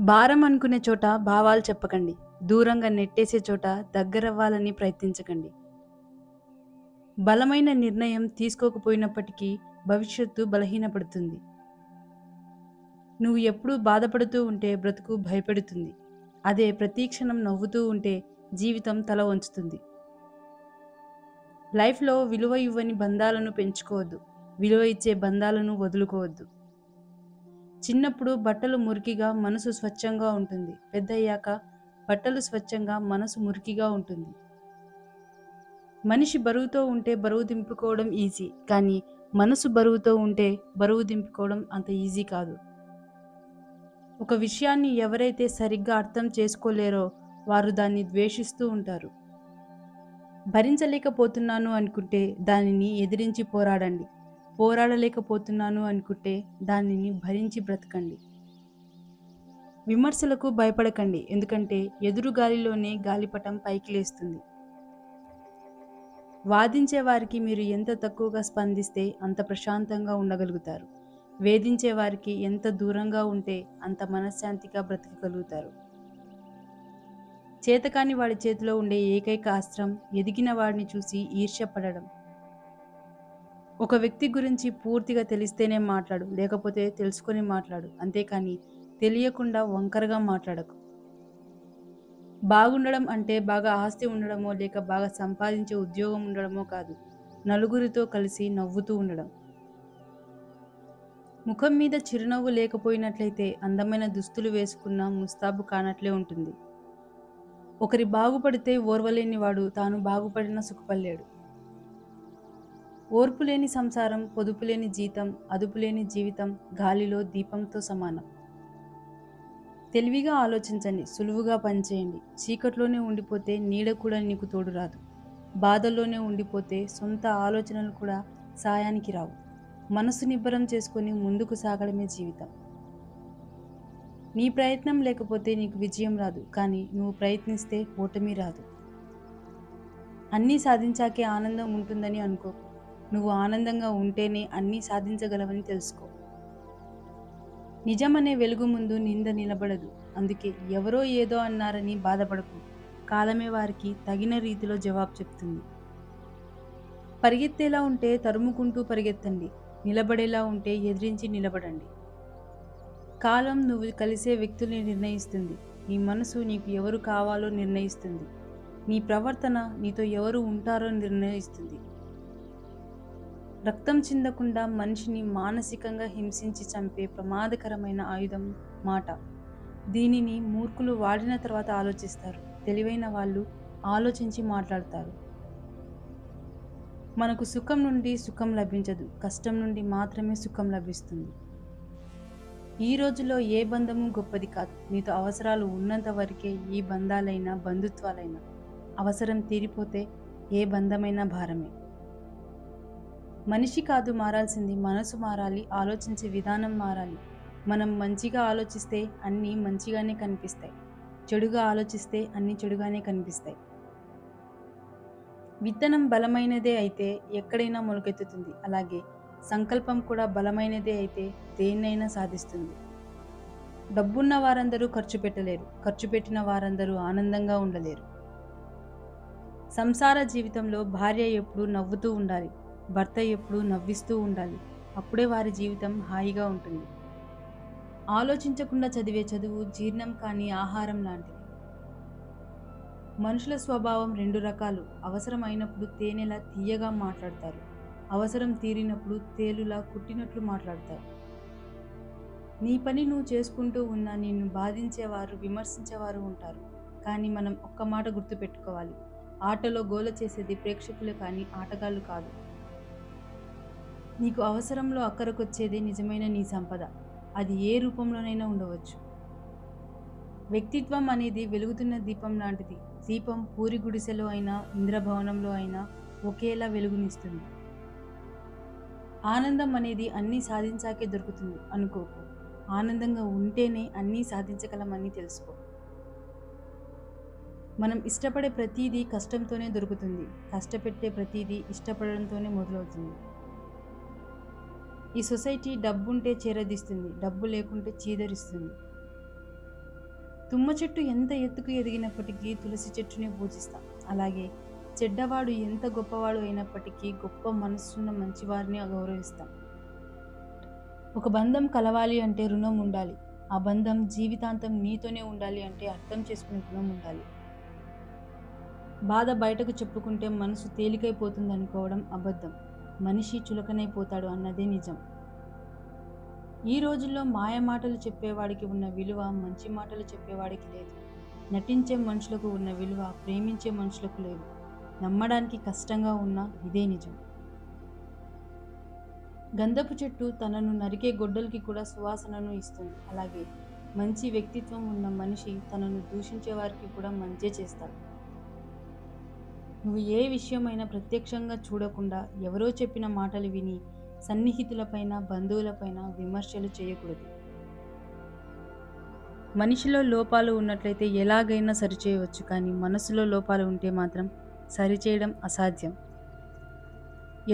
భారం అనుకునే చోట భావాలు చెప్పకండి. దూరంగా నెట్టేసే చోట దగ్గరవ్వాలని ప్రయత్నించకండి. బలమైన నిర్ణయం తీసుకోకపోయినప్పటికీ భవిష్యత్తు బలహీనపడుతుంది. నువ్వు ఎప్పుడూ బాధపడుతూ ఉంటే బ్రతుకు భయపెడుతుంది. అదే ప్రతి క్షణం నవ్వుతూ ఉంటే జీవితం తల వంచుతుంది. లైఫ్‌లో విలువ ఇవ్వని బంధాలను పెంచుకోవద్దు. విలువ ఇచ్చే బంధాలను వదులుకోవద్దు. చిన్నప్పుడు బట్టలు మురికిగా మనసు స్వచ్ఛంగా ఉంటుంది. పెద్దయ్యాక బట్టలు స్వచ్ఛంగా మనసు మురికిగా ఉంటుంది. మనిషి బరువుతో ఉంటే బరువు దింపుకోవడం ఈజీ. కానీ మనసు బరువుతో ఉంటే బరువు దింపుకోవడం అంత ఈజీ కాదు. ఒక విషయాన్ని ఎవరైతే సరిగ్గా అర్థం చేసుకోలేరో వారు దాన్ని ద్వేషిస్తూ ఉంటారు. భరించలేకపోతున్నాను అనుకుంటే దానిని ఎదిరించి పోరాడండి. పోరాడలేకపోతున్నాను అనుకుంటే దానిని భరించి బ్రతకండి. విమర్శలకు భయపడకండి. ఎందుకంటే ఎదురు గాలిలోనే గాలిపటం పైకి లేస్తుంది. వాదించే వారికి మీరు ఎంత తక్కువగా స్పందిస్తే అంత ప్రశాంతంగా ఉండగలుగుతారు. వేధించే వారికి ఎంత దూరంగా ఉంటే అంత మనశ్శాంతిగా బ్రతకగలుగుతారు. చేతకాని వాడి చేతిలో ఉండే ఏకైక అస్త్రం ఎదిగిన వాడిని చూసి ఈర్ష్యపడడం. ఒక వ్యక్తి గురించి పూర్తిగా తెలిస్తేనే మాట్లాడు, లేకపోతే తెలుసుకొని మాట్లాడు. అంతేకాని తెలియకుండా వంకరగా మాట్లాడకు. బాగుండడం అంటే బాగా ఆస్తి ఉండడమో లేక బాగా సంపాదించే ఉద్యోగం ఉండడమో కాదు. నలుగురితో కలిసి నవ్వుతూ ఉండడం. ముఖం మీద చిరునవ్వు లేకపోయినట్లయితే అందమైన దుస్తులు వేసుకున్న ముస్తాబు కానట్లే ఉంటుంది. ఒకరి బాగుపడితే ఓర్వలేని వాడు తాను బాగుపడిన సుఖపడలేడు. ఓర్పులేని సంసారం, పొదుపులేని జీతం, అదుపులేని జీవితం గాలిలో దీపంతో సమానం. తెలివిగా ఆలోచించండి, సులువుగా పనిచేయండి. చీకట్లోనే ఉండిపోతే నీడ కూడా నీకు తోడు రాదు. బాధల్లోనే ఉండిపోతే సొంత ఆలోచనలు కూడా సాయానికి రావు. మనసు నిబ్బరం చేసుకొని ముందుకు సాగడమే జీవితం. నీ ప్రయత్నం లేకపోతే నీకు విజయం రాదు, కానీ నువ్వు ప్రయత్నిస్తే ఓటమి రాదు. అన్నీ సాధించాకే ఆనందం ఉంటుందని అనుకోకు. నువ్వు ఆనందంగా ఉంటేనే అన్నీ సాధించగలవని తెలుసుకో. నిజమనే వెలుగు ముందు నింద నిలబడదు. అందుకే ఎవరో ఏదో అన్నారని బాధపడకు. కాలమే వారికి తగిన రీతిలో జవాబు చెప్తుంది. పరిగెత్తేలా ఉంటే తరుముకుంటూ పరిగెత్తండి. నిలబడేలా ఉంటే ఎదిరించి నిలబడండి. కాలం నువ్వు కలిసే వ్యక్తుల్ని నిర్ణయిస్తుంది. నీ మనసు నీకు ఎవరు కావాలో నిర్ణయిస్తుంది. నీ ప్రవర్తన నీతో ఎవరు ఉంటారో నిర్ణయిస్తుంది. రక్తం చిందకుండా మనిషిని మానసికంగా హింసించి చంపే ప్రమాదకరమైన ఆయుధం మాట. దీనిని మూర్ఖులు వాడిన తర్వాత ఆలోచిస్తారు. తెలివైన వాళ్ళు ఆలోచించి మాట్లాడతారు. మనకు సుఖం నుండి సుఖం లభించదు. కష్టం నుండి మాత్రమే సుఖం లభిస్తుంది. ఈ రోజుల్లో ఏ బంధము గొప్పది కాదు. నీతో అవసరాలు ఉన్నంత వరకే ఈ బంధాలైనా బంధుత్వాలైనా. అవసరం తీరిపోతే ఏ బంధమైనా భారమే. మనిషి కాదు మారాల్సింది, మనసు మారాలి. ఆలోచించే విధానం మారాలి. మనం మంచిగా ఆలోచిస్తే అన్నీ మంచిగానే కనిపిస్తాయి. చెడుగా ఆలోచిస్తే అన్నీ చెడుగానే కనిపిస్తాయి. విత్తనం బలమైనదే అయితే ఎక్కడైనా మొలకెత్తుతుంది. అలాగే సంకల్పం కూడా బలమైనదే అయితే దేన్నైనా సాధిస్తుంది. డబ్బున్న వారందరూ ఖర్చు పెట్టలేరు. ఖర్చు పెట్టిన వారందరూ ఆనందంగా ఉండలేరు. సంసార జీవితంలో భార్య ఎప్పుడూ నవ్వుతూ ఉండాలి. భర్త ఎప్పుడూ నవ్విస్తూ ఉండాలి. అప్పుడే వారి జీవితం హాయిగా ఉంటుంది. ఆలోచించకుండా చదివే చదువు జీర్ణం కాని ఆహారం లాంటిది. మనుషుల స్వభావం రెండు రకాలు. అవసరం అయినప్పుడు తేనెలా తీయగా మాట్లాడతారు. అవసరం తీరినప్పుడు తేలులా కుట్టినట్లు మాట్లాడతారు. నీ పని నువ్వు చేసుకుంటూ ఉన్నా నిన్ను బాధించేవారు, విమర్శించేవారు ఉంటారు. కానీ మనం ఒక్క మాట గుర్తుపెట్టుకోవాలి. ఆటలో గోల చేసేది ప్రేక్షకులు కానీ ఆటగాళ్ళు కాదు. నీకు అవసరంలో అక్కరకొచ్చేదే నిజమైన నీ సంపద. అది ఏ రూపంలోనైనా ఉండవచ్చు. వ్యక్తిత్వం అనేది వెలుగుతున్న దీపం లాంటిది. దీపం పూరి గుడిసెలో అయినా ఇంద్రభవనంలో అయినా ఒకేలా వెలుగునిస్తుంది. ఆనందం అనేది అన్నీ సాధించాకే దొరుకుతుంది అనుకోకు. ఆనందంగా ఉంటేనే అన్నీ సాధించగలమని తెలుసుకో. మనం ఇష్టపడే ప్రతీదీ కష్టంతోనే దొరుకుతుంది. కష్టపెట్టే ప్రతీదీ ఇష్టపడడంతోనే మొదలవుతుంది. ఈ సొసైటీ డబ్బుంటే చేరదీస్తుంది, డబ్బు లేకుంటే చీదరిస్తుంది. తుమ్మ చెట్టు ఎంత ఎత్తుకు ఎదిగినప్పటికీ తులసి చెట్టుని పూజిస్తాం. అలాగే చెడ్డవాడు ఎంత గొప్పవాడు అయినప్పటికీ గొప్ప మనసున్న మంచివారిని గౌరవిస్తాం. ఒక బంధం కలవాలి అంటే రుణం ఉండాలి. ఆ బంధం జీవితాంతం నీతోనే ఉండాలి అంటే అర్థం చేసుకునే గుణం ఉండాలి. బాధ బయటకు చెప్పుకుంటే మనసు తేలికైపోతుంది అనుకోవడం అబద్ధం. మనిషి చులకనైపోతాడు అన్నదే నిజం. ఈ రోజుల్లో మాయ మాటలు చెప్పేవాడికి ఉన్న విలువ మంచి మాటలు చెప్పేవాడికి లేదు. నటించే మనుషులకు ఉన్న విలువ ప్రేమించే మనుషులకు లేదు. నమ్మడానికి కష్టంగా ఉన్నా ఇదే నిజం. గంధపు చెట్టు తనను నరికే గొడ్డలికి కూడా సువాసనను ఇస్తుంది. అలాగే మంచి వ్యక్తిత్వం ఉన్న మనిషి తనను దూషించే వారికి కూడా మంచే చేస్తాడు. నువ్వు ఏ విషయమైనా ప్రత్యక్షంగా చూడకుండా ఎవరో చెప్పిన మాటలు విని సన్నిహితులపైన బంధువులపైన విమర్శలు చేయకూడదు. మనిషిలో లోపాలు ఉన్నట్లయితే ఎలాగైనా సరిచేయవచ్చు, కానీ మనసులో లోపాలు ఉంటే మాత్రం సరిచేయడం అసాధ్యం.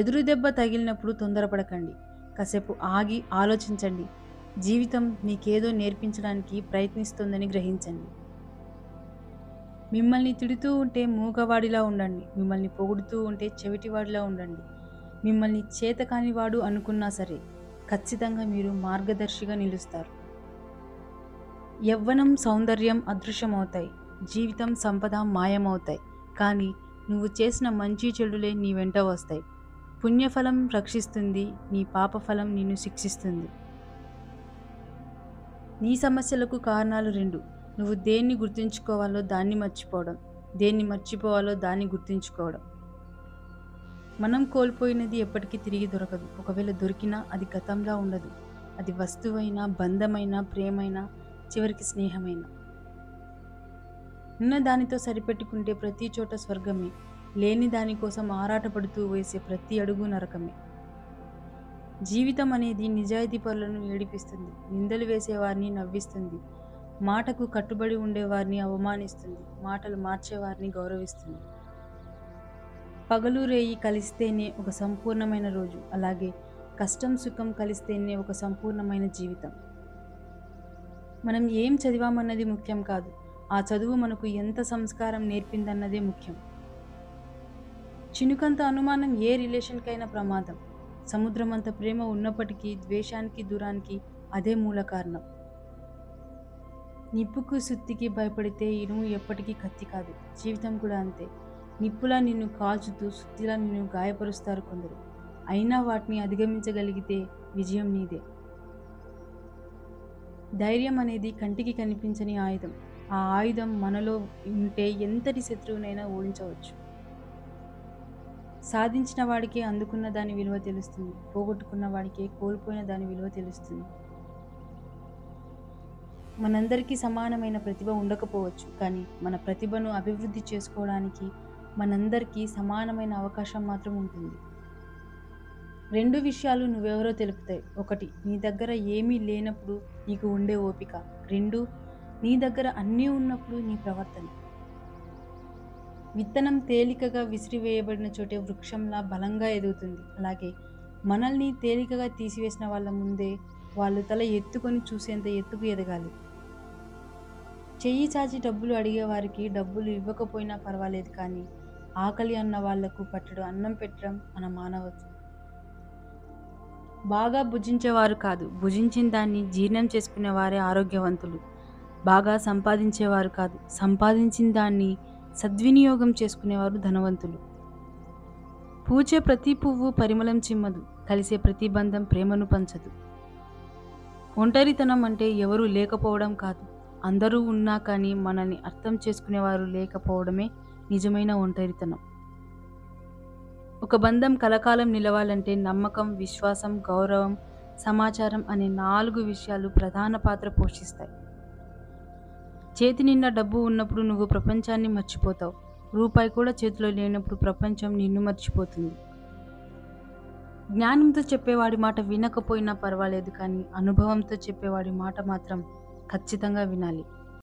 ఎదురు దెబ్బ తగిలినప్పుడు తొందరపడకండి. కాసేపు ఆగి ఆలోచించండి. జీవితం మీకేదో నేర్పించడానికి ప్రయత్నిస్తోందని గ్రహించండి. మిమ్మల్ని తిడుతూ ఉంటే మూగవాడిలా ఉండండి. మిమ్మల్ని పొగుడుతూ ఉంటే చెవిటివాడిలా ఉండండి. మిమ్మల్ని చేతకానివాడు అనుకున్నా సరే ఖచ్చితంగా మీరు మార్గదర్శిగా నిలుస్తారు. యవ్వనం సౌందర్యం అదృశ్యమవుతాయి. జీవితం సంపద మాయమవుతాయి. కానీ నువ్వు చేసిన మంచి చెడులే నీ వెంట వస్తాయి. పుణ్యఫలం రక్షిస్తుంది, నీ పాపఫలం నిన్ను శిక్షిస్తుంది. నీ సమస్యలకు కారణాలు రెండు. నువ్వు దేన్ని గుర్తుంచుకోవాలో దాన్ని మర్చిపోవడం, దేన్ని మర్చిపోవాలో దాన్ని గుర్తుంచుకోవడం. మనం కోల్పోయినది ఎప్పటికీ తిరిగి దొరకదు. ఒకవేళ దొరికినా అది గతంలా ఉండదు. అది వస్తువైనా, బంధమైనా, ప్రేమైనా, చివరికి స్నేహమైనా. ఉన్న దానితో సరిపెట్టుకుంటే ప్రతి చోట స్వర్గమే. లేని దానికోసం ఆరాటపడుతూ వేసే ప్రతి అడుగు నరకమే. జీవితం అనేది నిజాయితీ పరులను ఏడిపిస్తుంది. నిందలు వేసేవారిని నవ్విస్తుంది. మాటకు కట్టుబడి ఉండేవారిని అవమానిస్తుంది. మాటలు మార్చేవారిని గౌరవిస్తుంది. పగలు రేయి కలిస్తేనే ఒక సంపూర్ణమైన రోజు. అలాగే కష్టం సుఖం కలిస్తేనే ఒక సంపూర్ణమైన జీవితం. మనం ఏం చదివామన్నది ముఖ్యం కాదు. ఆ చదువు మనకు ఎంత సంస్కారం నేర్పిందన్నదే ముఖ్యం. చినుకంత అనుమానం ఏ రిలేషన్కైనా ప్రమాదం. సముద్రమంత ప్రేమ ఉన్నప్పటికీ ద్వేషానికి, దూరానికి అదే మూల కారణం. నిప్పుకు సుత్తికి భయపడితే ఇనుము ఎప్పటికీ కత్తి కాదు. జీవితం కూడా అంతే. నిప్పులా నిన్ను కాల్చుతూ సుత్తిలా నిన్ను గాయపరుస్తారు కొందరు. అయినా వాటిని అధిగమించగలిగితే విజయం నీదే. ధైర్యం అనేది కంటికి కనిపించని ఆయుధం. ఆ ఆయుధం మనలో ఉంటే ఎంతటి శత్రువునైనా ఓడించవచ్చు. సాధించిన వాడికే అందుకున్న దాని విలువ తెలుస్తుంది. పోగొట్టుకున్న వాడికే కోల్పోయిన దాని విలువ తెలుస్తుంది. మనందరికీ సమానమైన ప్రతిభ ఉండకపోవచ్చు, కానీ మన ప్రతిభను అభివృద్ధి చేసుకోవడానికి మనందరికీ సమానమైన అవకాశం మాత్రం ఉంటుంది. రెండు విషయాలు నువ్వెవరో తెలుపుతాయి. ఒకటి, నీ దగ్గర ఏమీ లేనప్పుడు నీకు ఉండే ఓపిక. రెండు, నీ దగ్గర అన్నీ ఉన్నప్పుడు నీ ప్రవర్తన. విత్తనం తేలికగా విసిరివేయబడిన చోటే వృక్షంలా బలంగా ఎదుగుతుంది. అలాగే మనల్ని తేలికగా తీసివేసిన వాళ్ళ ముందే వాళ్ళు తల ఎత్తుకొని చూసేంత ఎత్తుకు ఎదగాలి. చెయ్యి చాచి డబ్బులు అడిగేవారికి డబ్బులు ఇవ్వకపోయినా పర్వాలేదు, కానీ ఆకలి అన్న వాళ్లకు పట్టెడు అన్నం పెట్టడం మన మానవత్వం. బాగా భుజించేవారు కాదు, భుజించిన దాన్ని జీర్ణం చేసుకునే వారే ఆరోగ్యవంతులు. బాగా సంపాదించేవారు కాదు, సంపాదించిన దాన్ని సద్వినియోగం చేసుకునేవారు ధనవంతులు. పూచే ప్రతి పువ్వు పరిమళం చిమ్మదు, కలిసే ప్రతి బంధం ప్రేమను పంచదు. ఒంటరితనం అంటే ఎవరూ లేకపోవడం కాదు, అందరూ ఉన్నా కానీ మనల్ని అర్థం చేసుకునేవారు లేకపోవడమే నిజమైన ఒంటరితనం. ఒక బంధం కలకాలం నిలవాలంటే నమ్మకం, విశ్వాసం, గౌరవం, సమాచారం అనే 4 విషయాలు ప్రధాన పాత్ర పోషిస్తాయి. చేతి నిండా డబ్బు ఉన్నప్పుడు నువ్వు ప్రపంచాన్ని మర్చిపోతావు. రూపాయి కూడా చేతిలో లేనప్పుడు ప్రపంచం నిన్ను మర్చిపోతుంది. జ్ఞానంతో చెప్పేవాడి మాట వినకపోయినా పర్వాలేదు, కానీ అనుభవంతో చెప్పేవాడి మాట మాత్రం ఖచ్చితంగా వినాలి.